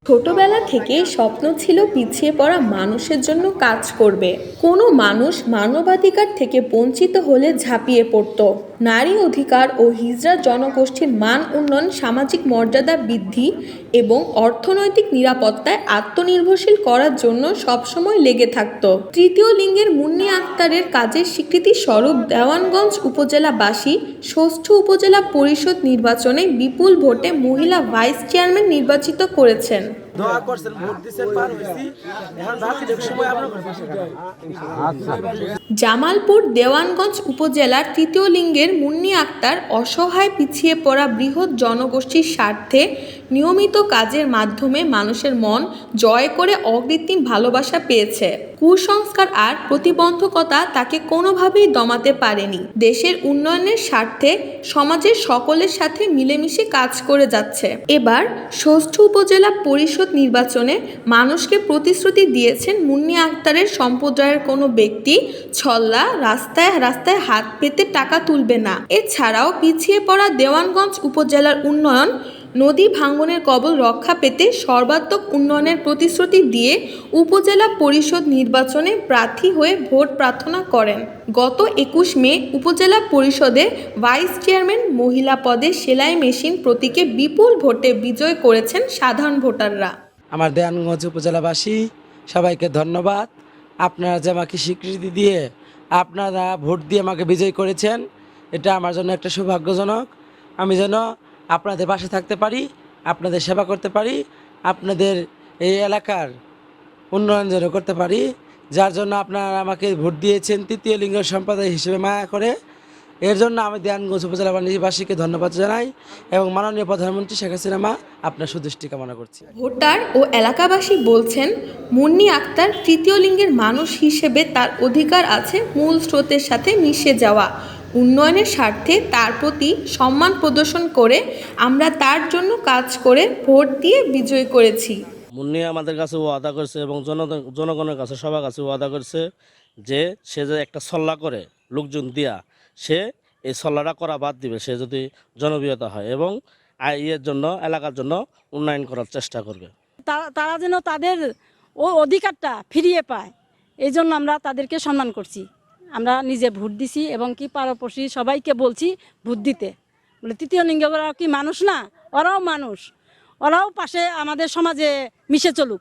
ছোটবেলা থেকেই স্বপ্ন ছিল পিছিয়ে পড়া মানুষের জন্য কাজ করবে। কোনো মানুষ মানবাধিকার থেকে বঞ্চিত হলে ঝাঁপিয়ে পড়তো। নারী অধিকার ও হিজড়া জনগোষ্ঠীর মান উন্নয়ন, সামাজিক মর্যাদা বৃদ্ধি এবং অর্থনৈতিক নিরাপত্তায় আত্মনির্ভরশীল করার জন্য সবসময় লেগে থাকত। তৃতীয় লিঙ্গের মুন্নি আক্তারের কাজের স্বীকৃতি স্বরূপ দেওয়ানগঞ্জ উপজেলাবাসী ষষ্ঠ উপজেলা পরিষদ নির্বাচনে বিপুল ভোটে মহিলা ভাইস চেয়ারম্যান নির্বাচিত করেছেন। জামালপুর দেওয়ানগঞ্জ উপজেলার তৃতীয় লিঙ্গের মুন্নি আক্তার অসহায় পিছিয়ে পড়া বৃহৎ জনগোষ্ঠীর স্বার্থে নিয়মিত কাজের মাধ্যমে মানুষের মন জয় করে অকৃত্রিম ভালোবাসা পেয়েছে। কুসংস্কার আর প্রতিবন্ধকতা তাকে কোনোভাবেই দমাতে পারেনি। দেশের উন্নয়নের স্বার্থে সমাজের সকলের সাথে মিলেমিশে কাজ করে যাচ্ছে। এবার ষষ্ঠ উপজেলা পরিষদ নির্বাচনে মানুষকে প্রতিশ্রুতি দিয়েছেন মুন্নি আক্তারের সম্প্রদায়ের কোনো ব্যক্তি ছল্লা রাস্তায় রাস্তায় হাত পেতে টাকা তুলবে না। এছাড়াও পিছিয়ে পড়া দেওয়ানগঞ্জ উপজেলার উন্নয়ন, নদী ভাঙনের কবল রক্ষা পেতে সর্বাত্মক উন্নয়নের প্রতিশ্রুতি দিয়ে উপজেলা পরিষদ নির্বাচনে প্রার্থী হয়ে ভোট প্রার্থনা করেন। গত 21 মে উপজেলা পরিষদে ভাইস চেয়ারম্যান মহিলা পদে সেলাই মেশিন প্রতীকে বিপুল ভোটে বিজয় করেছেন সাধারণ ভোটাররা। আমার দেওয়ানগঞ্জ উপজেলাবাসী সবাইকে ধন্যবাদ। আপনারা যে আমাকে স্বীকৃতি দিয়ে আপনারা ভোট দিয়ে আমাকে বিজয় করেছেন, এটা আমার জন্য একটা সৌভাগ্যজনক। আমি যেন আপনাদের পাশে থাকতে পারি, আপনাদের সেবা করতে পারি, আপনাদের এই এলাকার উন্নয়ন যেন করতে পারি, যার জন্য আপনারা আমাকে ভোট দিয়েছেন তৃতীয় লিঙ্গ সম্প্রদায় হিসেবে মায়া করে। এর জন্য আমি দেওয়ানগঞ্জ উপজেলাবাসীকে ধন্যবাদ জানাই এবং মাননীয় প্রধানমন্ত্রী শেখ হাসিনা আপনার সুদৃষ্টি কামনা করছি। ভোটার ও এলাকাবাসী বলছেন, মুন্নি আক্তার তৃতীয় লিঙ্গের মানুষ হিসেবে তার অধিকার আছে মূল স্রোতের সাথে মিশে যাওয়া। উন্নয়নের স্বার্থে তার প্রতি সম্মান প্রদর্শন করে আমরা তার জন্য কাজ করে ভোট দিয়ে বিজয় করেছি। মুন্নি আমাদের কাছে ওয়াদা করছে এবং জনগণের কাছে সবার কাছে ওয়াদা করছে যে সে যে একটা সল্লা করে লোকজন দিয়া, সে এই সল্লাটা করা বাদ দিবে সে যদি জনপ্রিয়তা হয় এবং এর জন্য এলাকার জন্য উন্নয়ন করার চেষ্টা করবে। তারা যেন তাদের অধিকারটা ফিরিয়ে পায়, এই জন্য আমরা তাদেরকে সম্মান করছি। আমরা নিজে ভোট দিছি এবং কি পাড়াপড়শি সবাইকে বলছি ভোট দিতে। বলে তৃতীয় লিঙ্গ কি মানুষ না? ওরাও মানুষ, ওরাও পাশে আমাদের সমাজে মিশে চলুক।